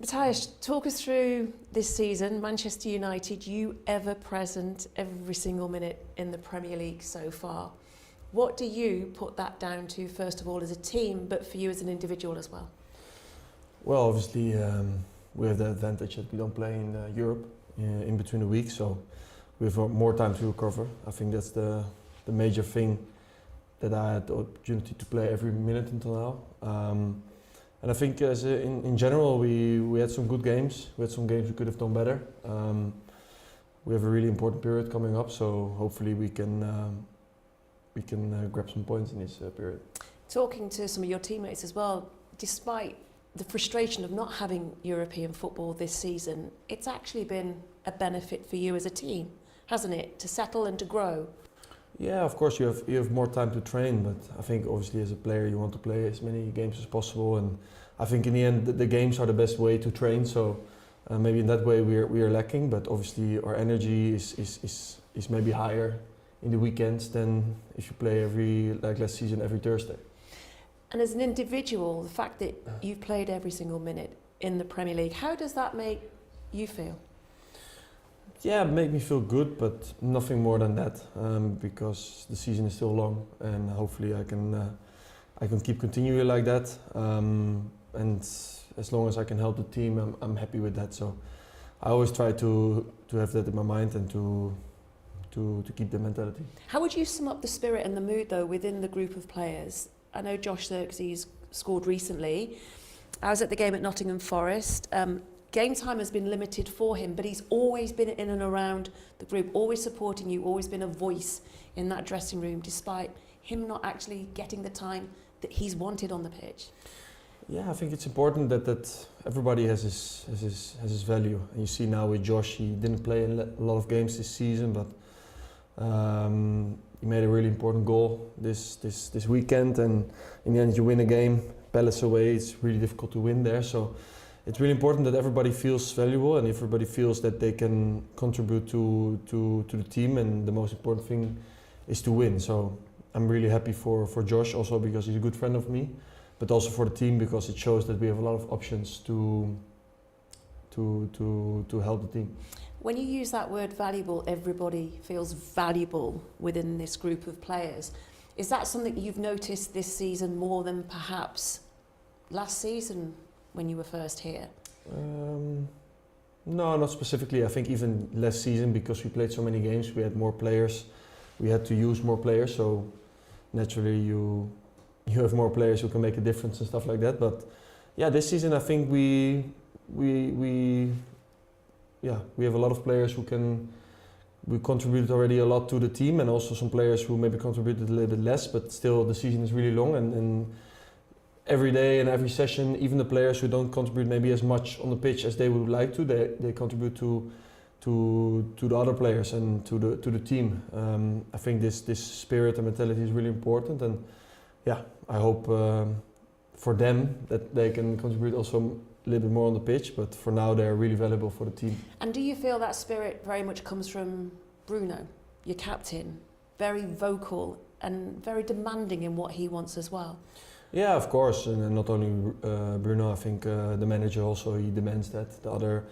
Matthijs, talk us through this season. Manchester United, you ever present every single minute in the Premier League so far. What do you put that down to, first of all, as a team, but for you as an individual as well? Well, obviously, we have the advantage that we don't play in Europe in between the weeks, so we have more time to recover. I think that's the major thing, that I had the opportunity to play every minute until now. And I think in general, we had some good games. We had some games we could have done better. We have a really important period coming up, so hopefully we can grab some points in this period. Talking to some of your teammates as well, despite the frustration of not having European football this season, it's actually been a benefit for you as a team, hasn't it, to settle and to grow? Yeah, of course you have more time to train, but I think obviously as a player you want to play as many games as possible, and I think in the end the games are the best way to train. So maybe in that way we are lacking, but obviously our energy is maybe higher in the weekends than if you play like last season, every Thursday. And as an individual, the fact that you've played every single minute in the Premier League, how does that make you feel? Yeah, it made me feel good, but nothing more than that, because the season is still long, and hopefully I can keep continuing like that. And as long as I can help the team, I'm happy with that. So I always try to have that in my mind and to keep the mentality. How would you sum up the spirit and the mood though within the group of players? I know Josh Xerxes scored recently. I was at the game at Nottingham Forest. Game time has been limited for him, but he's always been in and around the group, always supporting you, always been a voice in that dressing room, despite him not actually getting the time that he's wanted on the pitch. Yeah, I think it's important that everybody has his value. And you see now with Josh, he didn't play a lot of games this season, but he made a really important goal this weekend. And in the end, you win a game. Palace away, it's really difficult to win there. So it's really important that everybody feels valuable and everybody feels that they can contribute to the team. And the most important thing is to win. So I'm really happy for Josh, also because he's a good friend of me, but also for the team because it shows that we have a lot of options to help the team. When you use that word valuable, everybody feels valuable within this group of players. Is that something you've noticed this season more than perhaps last season when you were first here? No, not specifically. I think even last season, because we played so many games, we had more players. We had to use more players, so naturally you have more players who can make a difference and stuff like that. But yeah, this season I think we have a lot of players who contributed already a lot to the team, and also some players who maybe contributed a little bit less, but still the season is really long, and every day and every session, even the players who don't contribute maybe as much on the pitch as they would like to, they contribute to the other players and to the team. I think this spirit and mentality is really important, and yeah, I hope for them that they can contribute also a little bit more on the pitch, but for now they're really valuable for the team. And do you feel that spirit very much comes from Bruno, your captain, very vocal and very demanding in what he wants as well? Yeah, of course, and not only Bruno, I think the manager also, he demands that. The other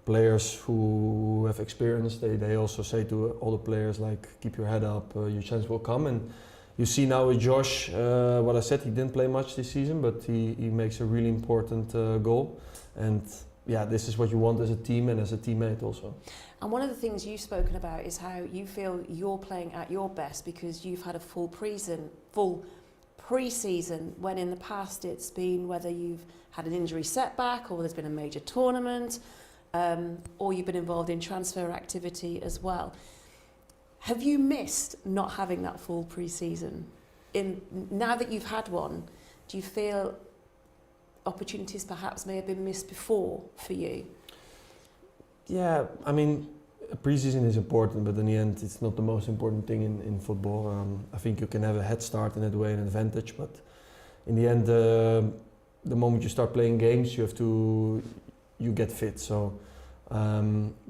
players who have experience, they also say to all the players, like, keep your head up, your chance will come. And you see now with Josh, what I said, he didn't play much this season, but he makes a really important goal. And yeah, this is what you want as a team and as a teammate also. And one of the things you've spoken about is how you feel you're playing at your best because you've had a full pre-season, when in the past it's been whether you've had an injury setback or there's been a major tournament, or you've been involved in transfer activity as well. Have you missed not having that full pre-season? Now that you've had one, do you feel opportunities perhaps may have been missed before for you? Yeah, I mean, pre-season is important, but in the end it's not the most important thing in football. I think you can have a head start in that way, an advantage, but in the end the moment you start playing games you get fit. So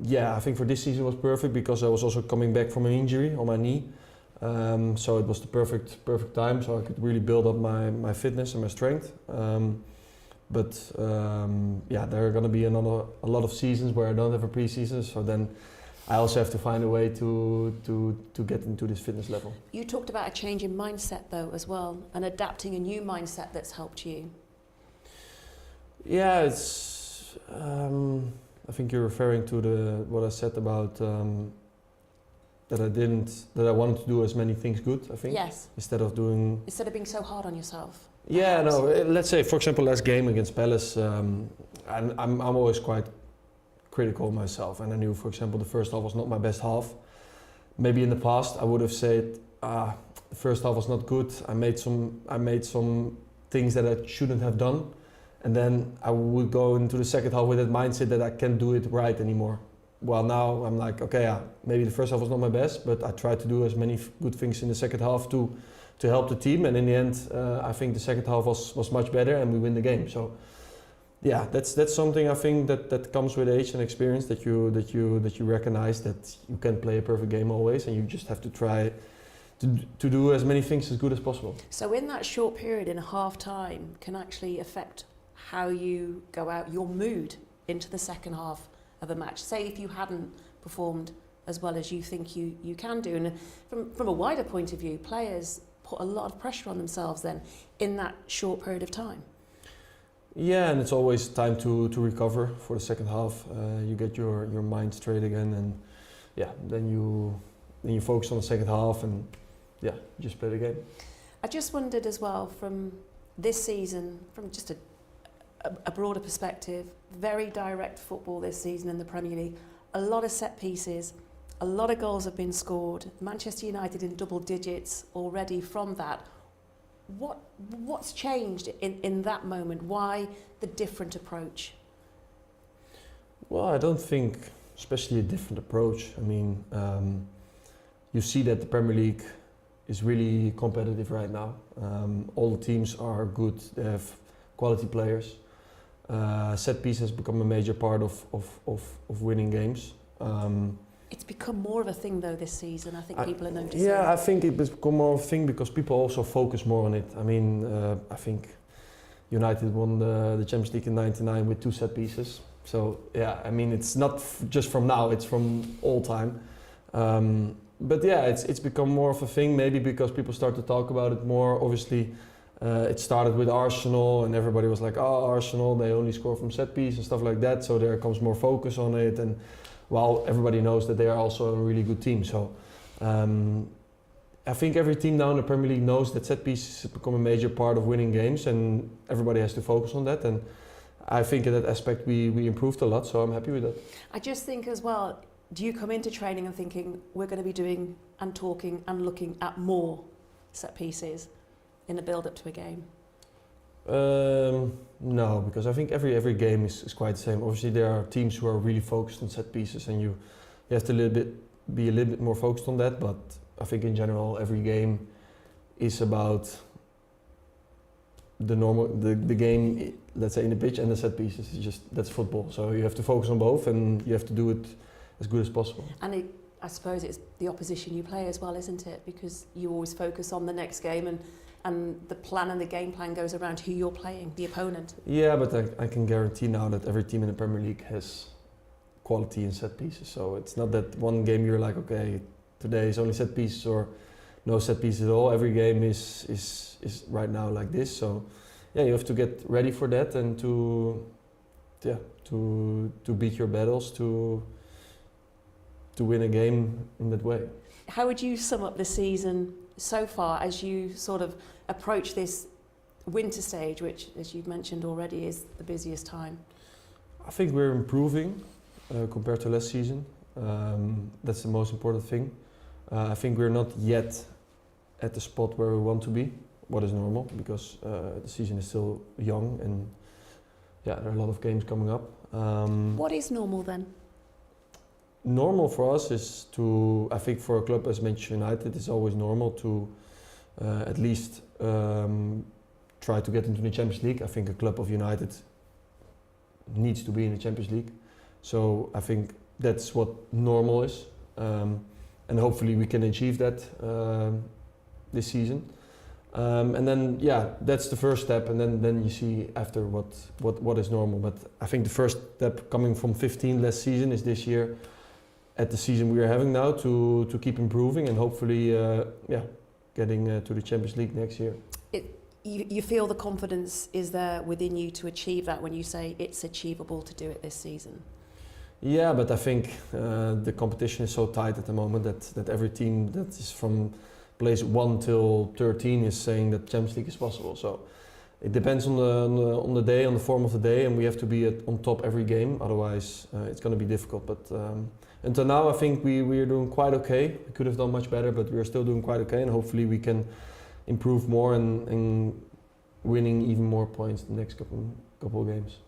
yeah, I think for this season was perfect because I was also coming back from an injury on my knee. So it was the perfect time, so I could really build up my fitness and my strength. But there are going to be a lot of seasons where I don't have a pre-season, so then I also have to find a way to get into this fitness level. You talked about a change in mindset though as well, and adapting a new mindset that's helped you. Yeah, it's. I think you're referring to what I said about that I wanted to do as many things good. I think. Yes. Instead of being so hard on yourself. Yeah, no. Let's say, for example, last game against Palace, I'm always quite critical of myself, and I knew, for example, the first half was not my best half. Maybe in the past I would have said, the first half was not good. I made some things that I shouldn't have done, and then I would go into the second half with that mindset that I can't do it right anymore. Well, now I'm like, okay, maybe the first half was not my best, but I tried to do as many good things in the second half to help the team, and in the end, I think the second half was much better, and we win the game. So, yeah, that's something I think that comes with age and experience, that you recognize that you can't play a perfect game always, and you just have to try to do as many things as good as possible. So, in that short period, in a half time, can actually affect how you go out, your mood into the second half of a match. Say if you hadn't performed as well as you think you can do, and from a wider point of view, players put a lot of pressure on themselves then in that short period of time. Yeah, and it's always time to recover for the second half. You get your mind straight again, and then you focus on the second half, and just play the game. I just wondered as well, from this season, from just a broader perspective, very direct football this season in the Premier League, a lot of set pieces, a lot of goals have been scored. Manchester United in double digits already from that. What's changed in that moment? Why the different approach? Well, I don't think especially a different approach. I mean, you see that the Premier League is really competitive right now. All the teams are good. They have quality players. Set piece has become a major part of winning games. It's become more of a thing though this season. I think people are noticing. Yeah, I think it's become more of a thing because people also focus more on it. I mean, I think United won the Champions League in '99 with 2 set pieces. So yeah, I mean, it's not just from now; it's from all time. But yeah, it's become more of a thing. Maybe because people start to talk about it more. Obviously, it started with Arsenal, and everybody was like, "Oh, Arsenal, they only score from set piece and stuff like that." So there comes more focus on it, and well, everybody knows that they are also a really good team. So I think every team now in the Premier League knows that set pieces have become a major part of winning games, and everybody has to focus on that. And I think in that aspect we improved a lot, so I'm happy with that. I just think as well, do you come into training and thinking we're going to be doing and talking and looking at more set pieces in the build-up to a game? No, because I think every game is quite the same. Obviously, there are teams who are really focused on set pieces, and you have to be a little bit more focused on that. But I think in general, every game is about the game, let's say, in the pitch and the set pieces. It's just, that's football. So you have to focus on both, and you have to do it as good as possible. And I suppose it's the opposition you play as well, isn't it? Because you always focus on the next game, and the plan and the game plan goes around who you're playing, the opponent. Yeah, but I can guarantee now that every team in the Premier League has quality in set pieces. So it's not that one game you're like, okay, today is only set pieces or no set pieces at all. Every game is right now like this. So yeah, you have to get ready for that, and to beat your battles, to win a game in that way. How would you sum up the season so far as you sort of approach this winter stage, which, as you've mentioned already, is the busiest time? I think we're improving compared to last season. That's the most important thing. I think we're not yet at the spot where we want to be, what is normal, because the season is still young, and yeah, there are a lot of games coming up. What is normal then? Normal for us is to, I think for a club as Manchester United, it's always normal to at least try to get into the Champions League. I think a club of United needs to be in the Champions League. So I think that's what normal is. And hopefully we can achieve that this season. And then that's the first step, and then you see after what is normal. But I think the first step coming from 15 last season is this year at the season we are having now to keep improving and hopefully getting to the Champions League next year. You feel the confidence is there within you to achieve that when you say it's achievable to do it this season? Yeah, but I think the competition is so tight at the moment that every team that is from place 1 till 13 is saying that Champions League is possible. So it depends on the day, on the form of the day, and we have to be on top every game. Otherwise, it's going to be difficult. But until now, I think we are doing quite okay. We could have done much better, but we are still doing quite okay, and hopefully we can improve more and winning even more points the next couple of games.